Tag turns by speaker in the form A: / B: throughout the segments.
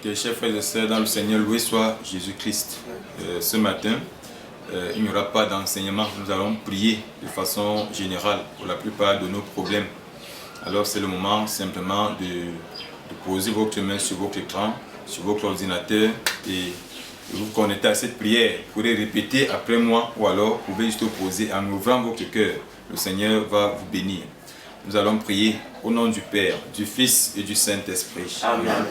A: Ok, chers frères et sœurs, dans le Seigneur, loué soit Jésus-Christ. Ce matin, il n'y aura pas d'enseignement. Nous allons prier de façon générale pour la plupart de nos problèmes. Alors c'est le moment simplement de poser votre main sur votre écran, sur votre ordinateur et vous connecter à cette prière. Vous pourrez répéter après moi ou alors vous pouvez juste poser en ouvrant votre cœur. Le Seigneur va vous bénir. Nous allons prier au nom du Père, du Fils et du Saint-Esprit.
B: Amen.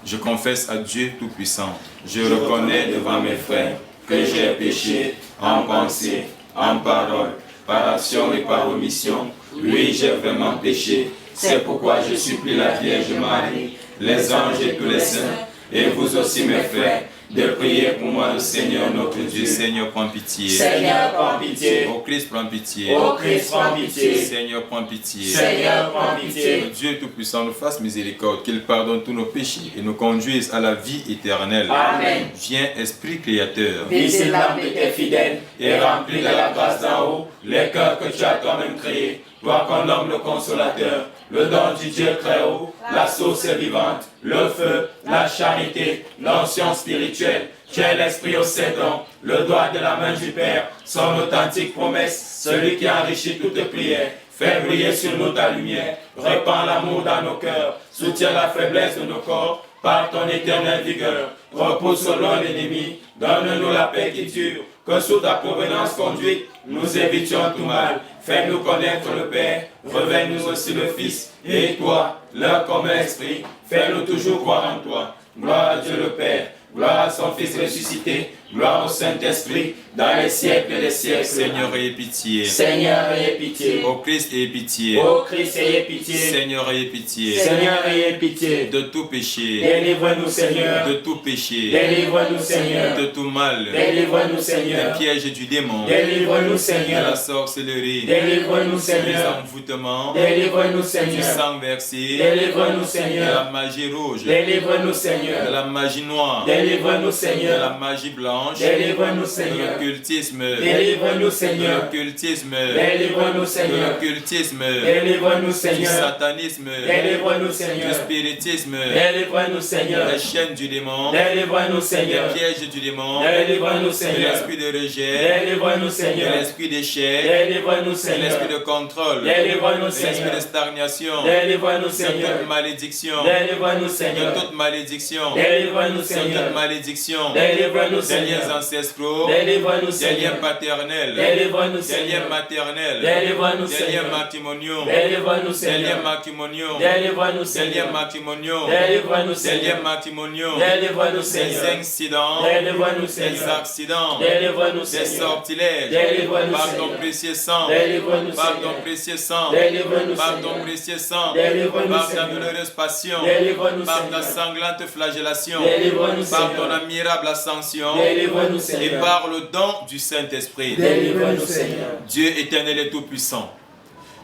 A: Je confesse à Dieu Tout-Puissant. Je reconnais devant mes frères que j'ai péché en pensée, en parole, par action et par omission. Oui, j'ai vraiment péché. C'est pourquoi je supplie la Vierge Marie, les anges et tous les saints, et vous aussi mes frères, de prier pour moi le Seigneur notre Dieu. Seigneur, prends pitié.
B: Seigneur, prends pitié.
A: Ô Christ, prends pitié.
B: Ô Christ, prends pitié.
A: Seigneur, prends pitié.
B: Seigneur, prends pitié.
A: Dieu Tout-Puissant nous fasse miséricorde, qu'il pardonne tous nos péchés et nous conduise à la vie éternelle.
B: Amen.
A: Viens, Esprit Créateur.
B: Visite l'âme de tes fidèles et remplis de la grâce d'en haut les cœurs que tu as toi-même créés. Toi qu'on nomme le Consolateur, le don du Dieu très haut, la source vivante, le feu, la charité, l'onction spirituelle. Tu es l'Esprit au cédron, le doigt de la main du Père, son authentique promesse, celui qui enrichit toute prière. Fais briller sur nous ta lumière, répand l'amour dans nos cœurs, soutiens la faiblesse de nos corps par ton éternelle vigueur. Repose sur l'ennemi, donne-nous la paix qui dure, que sous ta provenance conduite, nous évitions tout mal. Fais-nous connaître le Père, révèle-nous aussi le Fils, et toi, l'un comme esprit, fais-nous toujours croire en toi. Gloire à Dieu le Père, gloire à son Fils ressuscité, gloire au Saint-Esprit, dans les siècles des siècles.
A: Seigneur, ayez pitié.
B: Seigneur, ayez pitié.
A: Ô Christ, ayez pitié.
B: Ô Christ, ayez pitié.
A: Seigneur, ayez pitié.
B: Seigneur, ayez pitié.
A: De tout péché.
B: Délivre-nous, Seigneur.
A: De tout péché.
B: Délivre-nous, Seigneur.
A: De tout mal.
B: Délivre-nous, Seigneur.
A: Des pièges du démon.
B: Délivre-nous,
A: De
B: Seigneur.
A: la sorcellerie.
B: Délivre-nous,
A: Des
B: Seigneur.
A: envoûtements.
B: Délivre-nous,
A: Du
B: Seigneur.
A: sang versé.
B: Délivre-nous,
A: De la
B: Seigneur.
A: magie rouge.
B: Délivre-nous,
A: De
B: Seigneur.
A: la magie noire.
B: Délivre-nous,
A: De la
B: Seigneur.
A: magie blanche.
B: Délivre-nous,
A: De
B: Seigneur.
A: l'occultisme.
B: Délivre-nous,
A: De
B: Seigneur.
A: l'occultisme.
B: Délivre-nous,
A: De
B: Seigneur.
A: l'occultisme.
B: Délivre-nous,
A: Du
B: Seigneur.
A: satanisme.
B: Délivre-nous,
A: Du
B: Seigneur.
A: spiritisme.
B: Délivre-nous, Seigneur.
A: Les chaînes du démon.
B: Délivre-nous,
A: Les
B: Seigneur.
A: pièges du démon.
B: Délivre-nous,
A: De
B: Seigneur.
A: l'esprit de rejet.
B: Délivre-nous,
A: De
B: Seigneur.
A: l'esprit d'échec.
B: Délivre-nous,
A: De
B: Seigneur.
A: l'esprit de contrôle.
B: Délivre-nous,
A: De l'esprit
B: Seigneur.
A: de stagnation.
B: Délivre-nous,
A: De
B: Seigneur.
A: toute malédiction.
B: Délivre-nous,
A: De
B: Seigneur.
A: toute malédiction.
B: Délivre-nous,
A: De toute
B: Seigneur.
A: malédiction.
B: Délivre-nous,
A: Des liens
B: Seigneur.
A: ancestraux.
B: Délivre-nous,
A: Des liens
B: Seigneur.
A: paternels.
B: Délivre-nous,
A: Des liens
B: Seigneur.
A: maternels.
B: Délivre-nous,
A: Des liens
B: Seigneur.
A: matrimoniaux.
B: Délivre-nous,
A: Des liens
B: Seigneur.
A: matrimoniaux.
B: Délivre-nous,
A: Des liens
B: Seigneur.
A: matrimoniaux.
B: Délivre-nous,
A: Des liens
B: Seigneur.
A: matrimoniaux.
B: Délivre-nous,
A: Des
B: Seigneur.
A: incidents.
B: Délivre-nous,
A: Des
B: Seigneur.
A: accidents.
B: Délivre-nous,
A: Des
B: Seigneur.
A: sortilèges.
B: Délivre-nous,
A: Par ton
B: Seigneur.
A: précieux sang.
B: Délivre-nous,
A: Par ton
B: Seigneur.
A: précieux sang.
B: Délivre-nous,
A: Par ton
B: Seigneur.
A: précieux sang.
B: Délivre-nous,
A: Par ta
B: Seigneur.
A: douloureuse passion.
B: Délivre-nous,
A: Par ta
B: Seigneur.
A: sanglante flagellation.
B: Délivre-nous,
A: Par ton
B: Seigneur.
A: admirable ascension.
B: Délivre-nous,
A: Et
B: Seigneur.
A: par le don du Saint-Esprit.
B: Délivre-nous, Seigneur.
A: Dieu éternel et tout-puissant,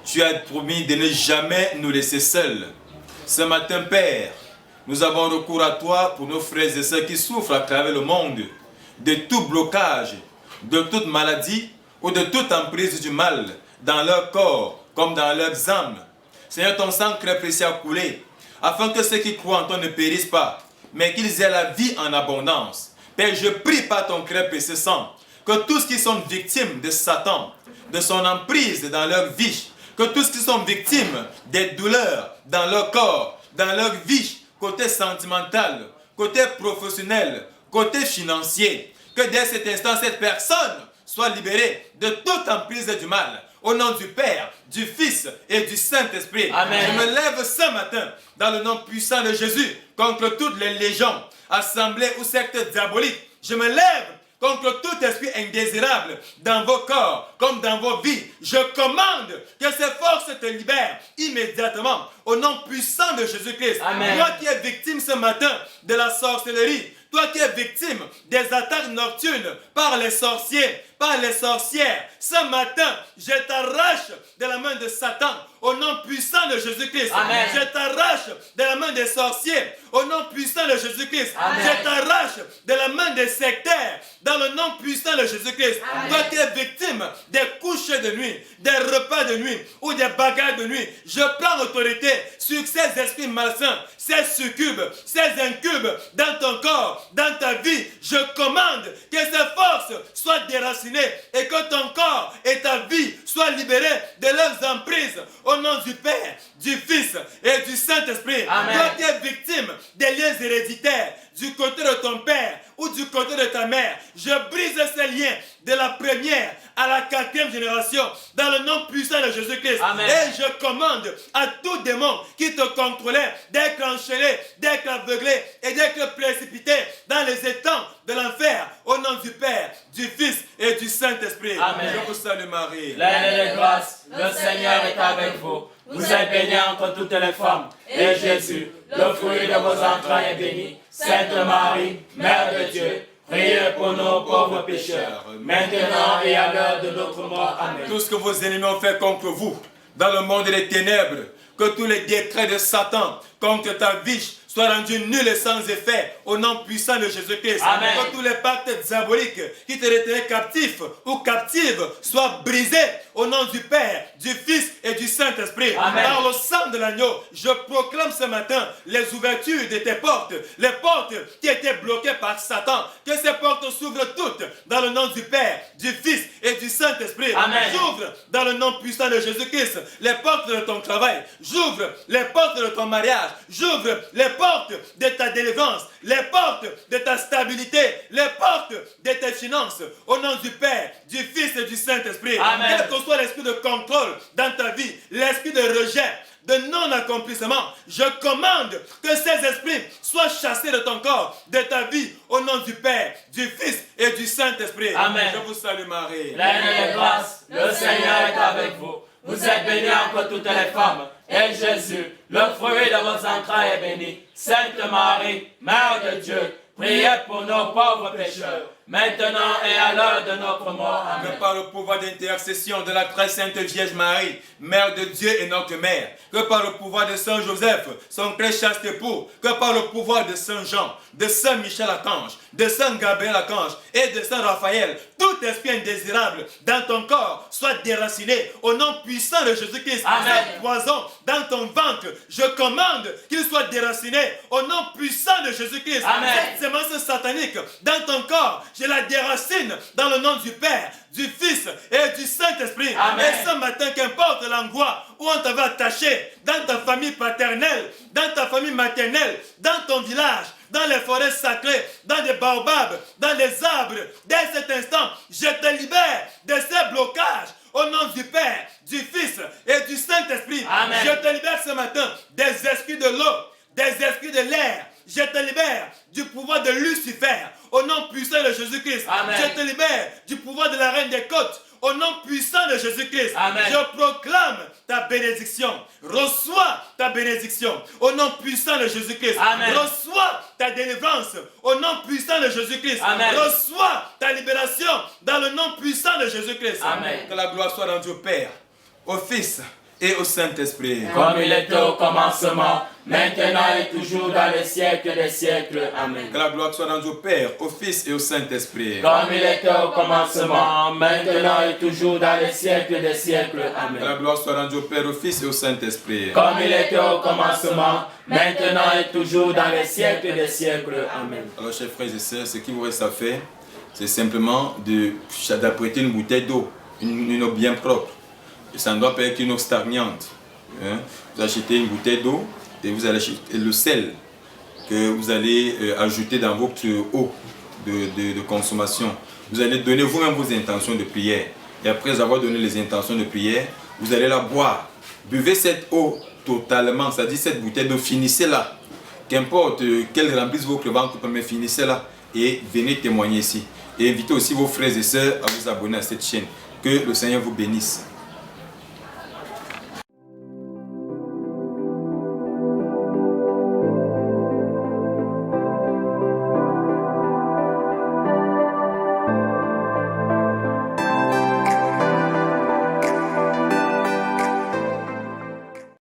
A: tu as promis de ne jamais nous laisser seuls. Ce matin, Père, nous avons recours à toi pour nos frères et sœurs qui souffrent à travers le monde de tout blocage, de toute maladie ou de toute emprise du mal dans leur corps comme dans leurs âmes. Seigneur, ton sang très précieux a coulé afin que ceux qui croient en toi ne périssent pas, mais qu'ils aient la vie en abondance. Père, je prie par ton très précieux sang que tous qui sont victimes de Satan, de son emprise dans leur vie, que tous qui sont victimes des douleurs dans leur corps, dans leur vie, côté sentimental, côté professionnel, côté financier, que dès cet instant, cette personne soit libérée de toute emprise du mal. Au nom du Père, du Fils et du Saint-Esprit.
B: Amen.
A: Je me lève ce matin dans le nom puissant de Jésus contre toutes les légions, assemblées ou sectes diaboliques. Je me lève contre tout esprit indésirable dans vos corps comme dans vos vies. Je commande que ces forces te libèrent immédiatement au nom puissant de Jésus-Christ.
B: Amen.
A: Toi qui es victime ce matin de la sorcellerie, toi qui es victime des attaques nocturnes par les sorciers, par les sorcières, ce matin, je t'arrache de la main de Satan au nom puissant de Jésus-Christ.
B: Amen.
A: Je t'arrache de la main des sorciers au nom puissant de Jésus-Christ. Je t'arrache de la main des sectaires dans le nom puissant de Jésus-Christ. Toi qui es victime des couches de nuit, des repas de nuit ou des bagarres de nuit, je prends autorité sur ces esprits malsains, ces succubes, ces incubes dans ton corps, dans ta vie. Je commande que ces forces soient déracinées et que ton corps et ta vie soient libérés de leurs emprises au nom du Père, du Fils et du Saint-Esprit. Toi qui es victime des liens héréditaires du côté de ton père ou du côté de ta mère, je brise ces liens de la première à la 4e génération dans le nom puissant de Jésus-Christ. Et je commande à tout démon qui te contrôlait d'être enchaîné, d'être aveuglé et d'être précipité dans les étangs de l'enfer au nom du Père, du Fils et du Saint-Esprit. Je vous salue Marie.
B: Pleine de grâce, le Seigneur est avec vous. Vous êtes bénie entre toutes les femmes, et Jésus, le fruit de vos entrailles, est béni. Sainte Marie, Mère de Dieu, priez pour nos pauvres pécheurs, maintenant et à l'heure de notre mort. Amen.
A: Tout ce que vos ennemis ont fait contre vous, dans le monde des ténèbres, que tous les décrets de Satan contre ta vie soient rendus nuls et sans effet au nom puissant de Jésus-Christ. Que tous les pactes diaboliques qui te retenaient captif ou captive soient brisés au nom du Père, du Fils et du Saint-Esprit. Par le sang de l'agneau, je proclame ce matin les ouvertures de tes portes, les portes qui étaient bloquées par Satan. Que ces portes s'ouvrent toutes dans le nom du Père, du Fils et du Saint-Esprit. J'ouvre dans le nom puissant de Jésus-Christ les portes de ton travail. J'ouvre les portes de ton mariage. J'ouvre les portes de ta délivrance, les portes de ta stabilité, les portes de tes finances, au nom du Père, du Fils et du Saint-Esprit. Quel que soit l'esprit de contrôle dans ta vie, l'esprit de rejet, de non-accomplissement, je commande que ces esprits soient chassés de ton corps, de ta vie, au nom du Père, du Fils et du Saint-Esprit. Je vous salue Marie.
B: Pleine de grâce, le Seigneur est avec vous. Vous êtes bénie entre toutes les femmes, et Jésus, le fruit de vos entrailles, est béni. Sainte Marie, Mère de Dieu, priez pour nos pauvres pécheurs, maintenant et à l'heure de notre mort. Amen.
A: Que par le pouvoir d'intercession de la très sainte Vierge Marie, Mère de Dieu et notre Mère, que par le pouvoir de Saint Joseph, son très chaste époux, que par le pouvoir de Saint Jean, de Saint Michel Archange, de Saint Gabriel Archange et de Saint Raphaël, tout esprit indésirable dans ton corps soit déraciné au nom puissant de Jésus-Christ. Cette poison dans ton ventre, je commande qu'il soit déraciné au nom puissant de Jésus-Christ. Cette semence satanique dans ton corps, je la déracine dans le nom du Père, du Fils et du Saint-Esprit. Et ce matin, qu'importe l'endroit où on t'avait attaché, dans ta famille paternelle, dans ta famille maternelle, dans ton village, dans les forêts sacrées, dans des baobabs, dans les arbres, dès cet instant, je te libère de ces blocages au nom du Père, du Fils et du Saint-Esprit. Je te libère ce matin des esprits de l'eau, des esprits de l'air. Je te libère du pouvoir de Lucifer au nom puissant de Jésus-Christ. Je te libère du pouvoir de la reine des côtes au nom puissant de Jésus-Christ. Je proclame ta bénédiction. Reçois ta bénédiction au nom puissant de Jésus-Christ. Reçois ta délivrance au nom puissant de Jésus-Christ. Reçois ta libération dans le nom puissant de Jésus-Christ. Que la gloire soit rendue au Père, au Fils et au Saint-Esprit.
B: Comme il était au commencement, maintenant et toujours dans les siècles des siècles. Amen.
A: Que la gloire soit rendue au Père, au Fils et au Saint-Esprit.
B: Comme il était au commencement, maintenant et toujours dans les siècles des siècles. Amen.
A: Que la gloire soit rendue au Père, au Fils et au Saint-Esprit.
B: Comme il était au commencement, maintenant et toujours dans les siècles des siècles. Amen.
A: Alors, chers frères et sœurs, ce qu'il vous reste à faire, c'est simplement d'apprêter une bouteille d'eau, une eau bien propre. Et ça ne doit pas être une eau stagnante. Vous achetez une bouteille d'eau et vous allez acheter le sel que vous allez ajouter dans votre eau de consommation. Vous allez donner vous-même vos intentions de prière. Et après avoir donné les intentions de prière, vous allez la boire. Buvez cette eau totalement, c'est-à-dire cette bouteille d'eau, finissez-la. Qu'importe qu'elle remplisse votre ventre, mais finissez-la et venez témoigner ici. Et invitez aussi vos frères et sœurs à vous abonner à cette chaîne. Que le Seigneur vous bénisse.